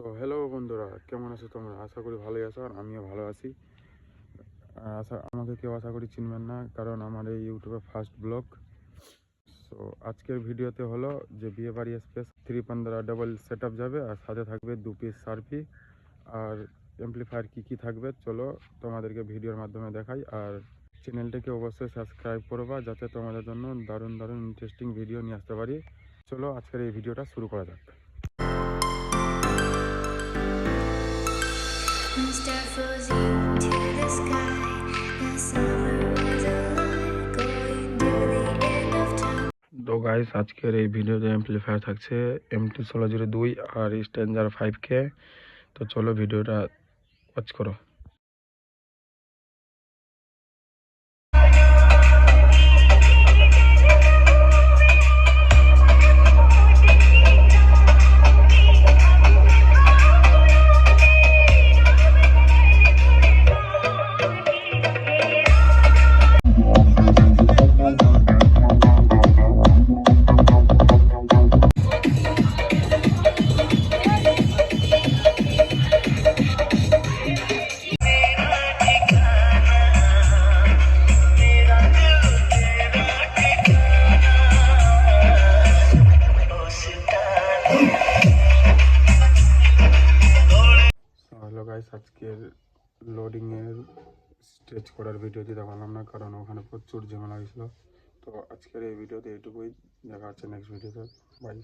So hello বন্ধুরা, কেমন আছো তোমরা? আশা করি ভালোই আছো, আর আমিও ভালো আছি। আমাকে কেউ আশা করি চিনবেন না, কারণ আমার এই ইউটিউবে ফার্স্ট ব্লগ। সো আজকের ভিডিওতে হলো যে বিয়ে বাড়ি স্পেস 315 ডাবল সেট আপ যাবে, আর সাথে থাকবে 2 পিস সার্ফি আর এমপ্লিফায়ার। কি থাকবে চলো তোমাদেরকে ভিডিওর মাধ্যমে দেখাই। আর চ্যানেলটাকে অবশ্যই সাবস্ক্রাইব করবা, যাতে তোমাদের জন্য দারুণ দারুণ ইন্টারেস্টিং ভিডিও নিয়ে আসতে পারি। চলো আজকের এই ভিডিওটা শুরু করা যাক। Start floating to the sky. The summer was alive, going to the end of time. তো গাইস, আজকের এই ভিডিওতে এমপ্লিফায়ার থাকছে MT1602 আর স্ট্যাঞ্জার 5K। তো চলো ভিডিওটা ওয়াচ করো। হ্যালো গাইস, আজকের লোডিংয়ের স্টেজ করার ভিডিওটি দেখালাম না, কারণ ওখানে প্রচুর ঝামেলা হয়েছিল। তো আজকের এই ভিডিওতে এটুকুই, দেখা হচ্ছে নেক্সট ভিডিওতে। বাই।